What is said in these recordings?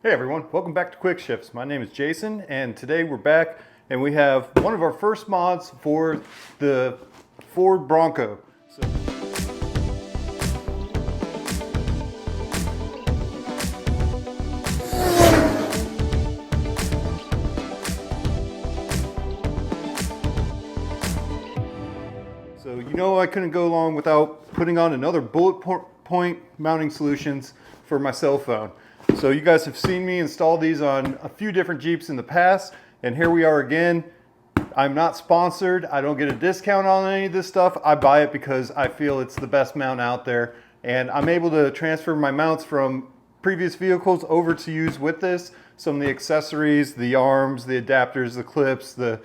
Hey everyone, welcome back to Quick Shifts. My name is Jason and today we're back and we have one of our first mods for the Ford Bronco. So you know I couldn't go along without putting on another Bulletpoint Mounting Solutions for my cell phone. So you guys have seen me install these on a few different Jeeps in the past, and here we are again. I'm not sponsored. I don't get a discount on any of this stuff. I buy it because I feel it's the best mount out there, and I'm able to transfer my mounts from previous vehicles over to use with this. Some of the accessories, the arms, the adapters, the clips, the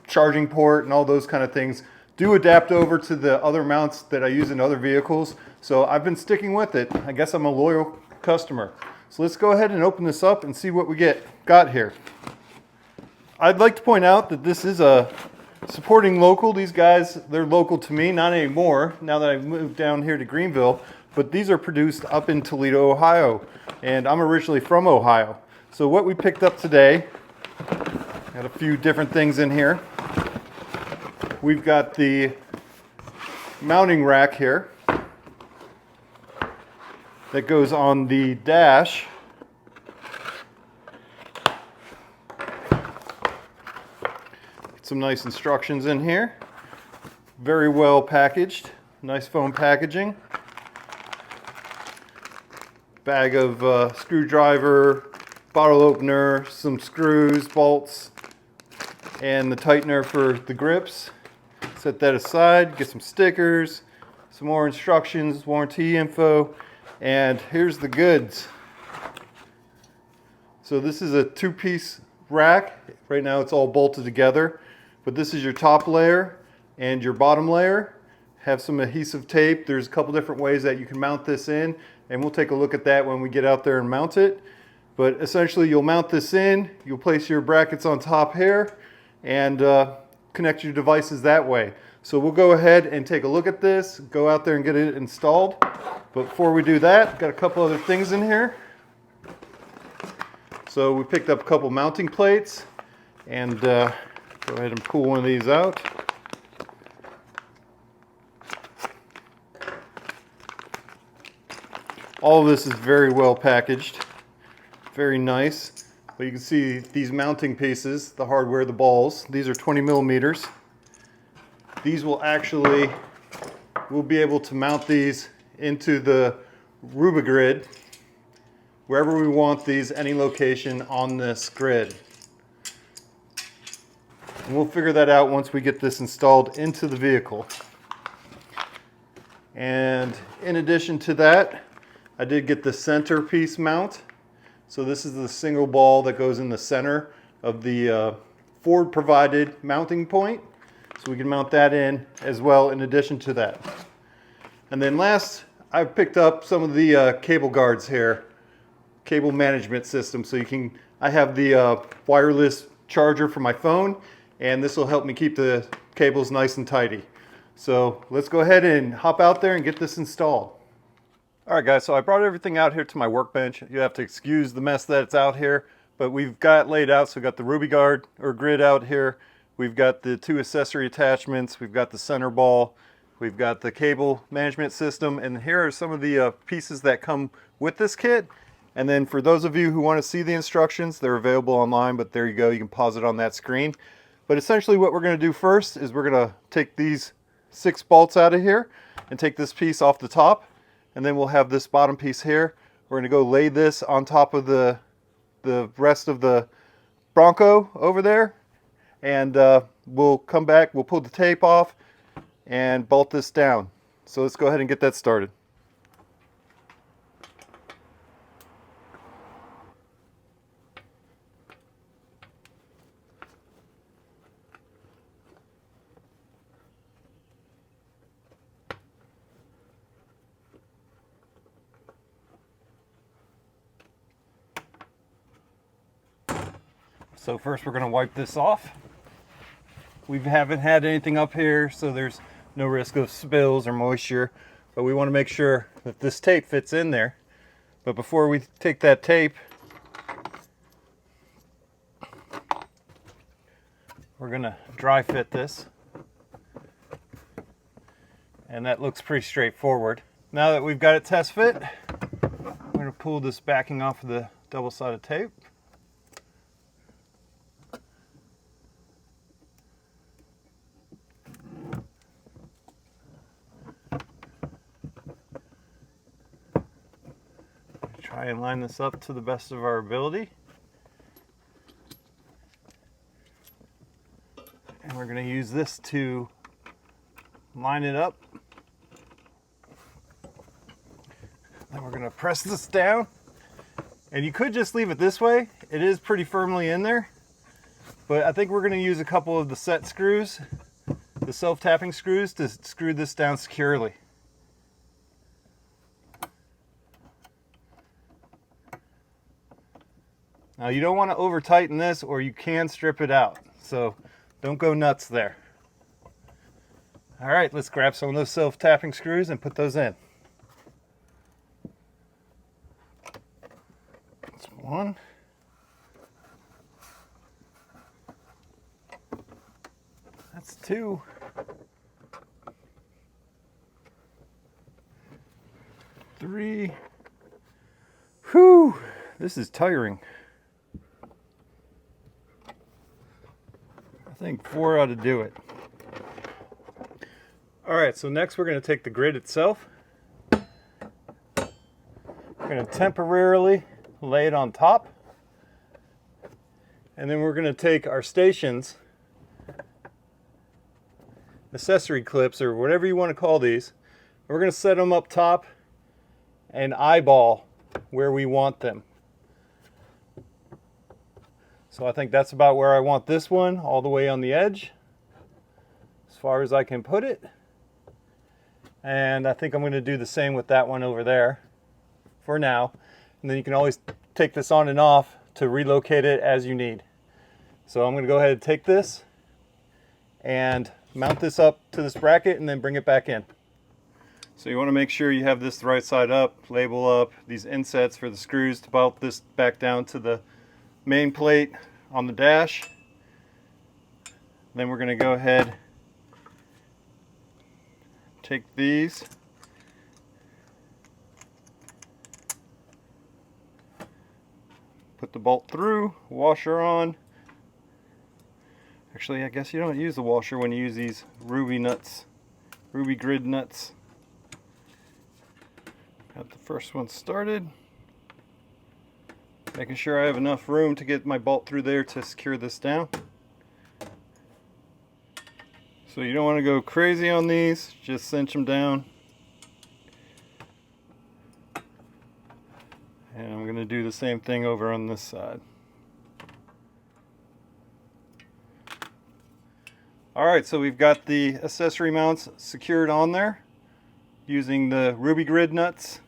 charging port, and all those kind of things do adapt over to the other mounts that I use in other vehicles. So I've been sticking with it. I guess I'm a loyal customer. So let's go ahead and open this up and see what we got here. I'd like to point out that this is a supporting local. These guys, they're local to me, not anymore now that I've moved down here to Greenville, but these are produced up in Toledo, Ohio, and I'm originally from Ohio. So what we picked up today, got a few different things in here. We've got the mounting rack here that goes on the dash. Some nice instructions in here. Very well packaged. Nice foam packaging. Bag of screwdriver, bottle opener, some screws, bolts, and the tightener for the grips. Set that aside, get some stickers, some more instructions, warranty info, and here's the goods. So this is a two-piece rack. Right now it's all bolted together, but this is your top layer and your bottom layer. Have some adhesive tape. There's a couple different ways that you can mount this in, and we'll take a look at that when we get out there and mount it. But essentially you'll mount this in, you'll place your brackets on top here, and connect your devices that way. So we'll go ahead and take a look at this, go out there and get it installed. But before we do that, got a couple other things in here. So we picked up a couple mounting plates, and go ahead and pull one of these out. All of this is very well packaged, very nice. But you can see these mounting pieces, the hardware, the balls, these are 20 millimeters. These will actually, we'll be able to mount these into the Rubigrid wherever we want these, any location on this grid. And we'll figure that out once we get this installed into the vehicle. And in addition to that, I did get the centerpiece mount. So this is the single ball that goes in the center of the Ford provided mounting point. So we can mount that in as well in addition to that. And then last, I picked up some of the cable guards here, cable management system. So I have the wireless charger for my phone, and this will help me keep the cables nice and tidy. So let's go ahead and hop out there and get this installed. All right guys, so I brought everything out here to my workbench. You have to excuse the mess that's out here, but we've got laid out. So we've got the Rubigrid or grid out here. We've got the two accessory attachments. We've got the center ball. We've got the cable management system. And here are some of the pieces that come with this kit. And then for those of you who want to see the instructions, they're available online, but there you go. You can pause it on that screen. But essentially what we're going to do first is we're going to take these 6 bolts out of here and take this piece off the top. And then we'll have this bottom piece here. We're gonna go lay this on top of the rest of the Bronco over there. And we'll come back, we'll pull the tape off and bolt this down. So let's go ahead and get that started. So first we're going to wipe this off. We haven't had anything up here, so there's no risk of spills or moisture, but we want to make sure that this tape fits in there. But before we take that tape, we're going to dry fit this. And that looks pretty straightforward. Now that we've got it test fit, I'm going to pull this backing off of the double-sided tape. Try and line this up to the best of our ability. And we're going to use this to line it up. Then we're going to press this down. And you could just leave it this way. It is pretty firmly in there. But I think we're going to use a couple of the set screws, the self-tapping screws, to screw this down securely. Now you don't want to over tighten this or you can strip it out. So don't go nuts there. All right, let's grab some of those self-tapping screws and put those in. That's one. That's two. Three. Whew, this is tiring. I think 4 ought to do it. All right, so next we're going to take the grid itself. We're going to temporarily lay it on top. And then we're going to take our stations, accessory clips, or whatever you want to call these. We're going to set them up top and eyeball where we want them. So I think that's about where I want this one, all the way on the edge, as far as I can put it. And I think I'm going to do the same with that one over there for now. And then you can always take this on and off to relocate it as you need. So I'm going to go ahead and take this and mount this up to this bracket and then bring it back in. So you want to make sure you have this the right side up, label up, these insets for the screws to bolt this back down to the main plate on the dash. Then we're going to go ahead, take these, put the bolt through, washer on. Actually, I guess you don't use the washer when you use these Rubigrid nuts. Got the first one started. Making sure I have enough room to get my bolt through there to secure this down. So you don't want to go crazy on these, just cinch them down. And I'm going to do the same thing over on this side. Alright, so we've got the accessory mounts secured on there using the Rubigrid nuts.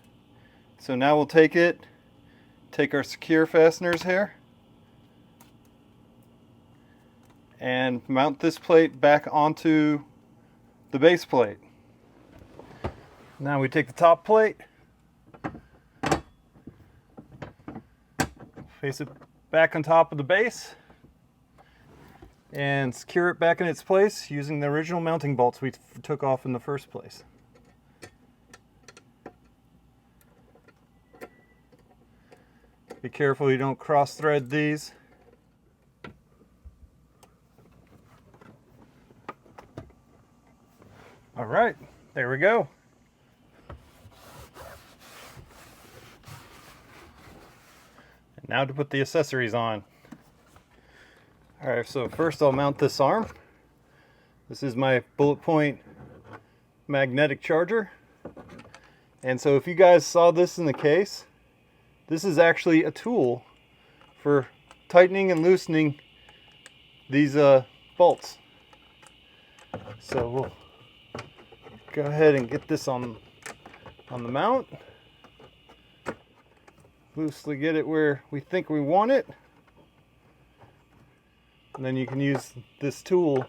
So now we'll take our secure fasteners here and mount this plate back onto the base plate. Now we take the top plate, face it back on top of the base, and secure it back in its place using the original mounting bolts we took off in the first place. Be careful you don't cross thread these. All right, there we go. And now to put the accessories on. All right, so first I'll mount this arm. This is my Bulletpoint magnetic charger. And so if you guys saw this in the case, this is actually a tool for tightening and loosening these bolts. So we'll go ahead and get this on the mount. Loosely get it where we think we want it. And then you can use this tool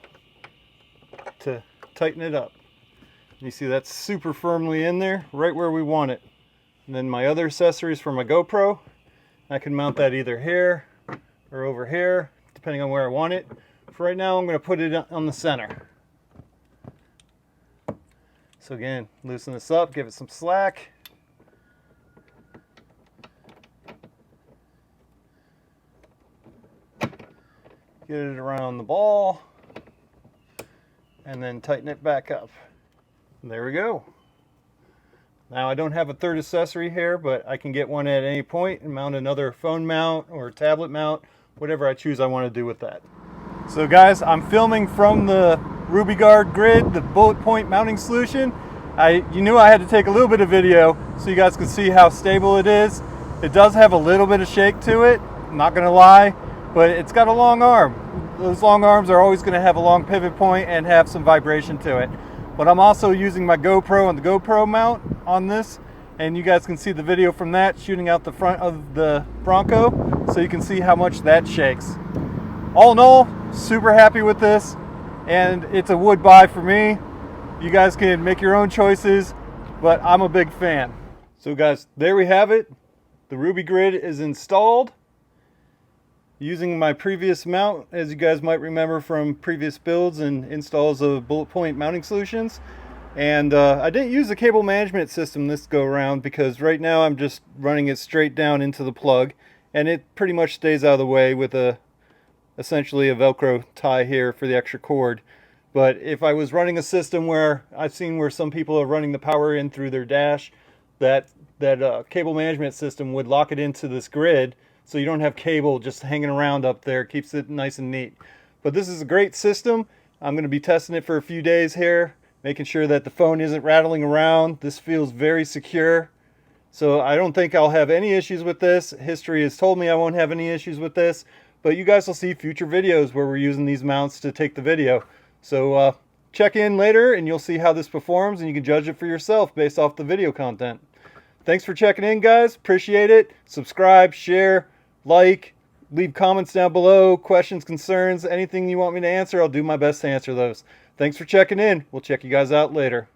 to tighten it up. You see that's super firmly in there, right where we want it. And then my other accessories for my GoPro, I can mount that either here or over here, depending on where I want it. for right now I'm going to put it on the center. So again, loosen this up, give it some slack. Get it around the ball and then tighten it back up. And there we go. Now I don't have a third accessory here, but I can get one at any point and mount another phone mount or tablet mount, whatever I choose I want to do with that. So guys, I'm filming from the Rubigrid grid, the Bulletpoint Mounting Solution. You knew I had to take a little bit of video so you guys could see how stable it is. It does have a little bit of shake to it, I'm not gonna lie, but it's got a long arm. Those long arms are always gonna have a long pivot point and have some vibration to it. But I'm also using my GoPro and the GoPro mount on this, and you guys can see the video from that shooting out the front of the Bronco, so you can see how much that shakes. All in all, super happy with this, and it's a would buy for me. You guys can make your own choices, but I'm a big fan. So guys, there we have it. The Rubigrid is installed using my previous mount, as you guys might remember from previous builds and installs of Bulletpoint Mounting Solutions. And I didn't use the cable management system this go around because right now I'm just running it straight down into the plug, and it pretty much stays out of the way with essentially a Velcro tie here for the extra cord. But if I was running a system where I've seen where some people are running the power in through their dash, that cable management system would lock it into this grid, so you don't have cable just hanging around up there. It keeps it nice and neat. But this is a great system. I'm going to be testing it for a few days here, making sure that the phone isn't rattling around. This feels very secure. So I don't think I'll have any issues with this. History has told me I won't have any issues with this. But you guys will see future videos where we're using these mounts to take the video. So check in later and you'll see how this performs, and you can judge it for yourself based off the video content. Thanks for checking in, guys. Appreciate it. Subscribe, share, like, leave comments down below, questions, concerns, anything you want me to answer. I'll do my best to answer those. Thanks for checking in. We'll check you guys out later.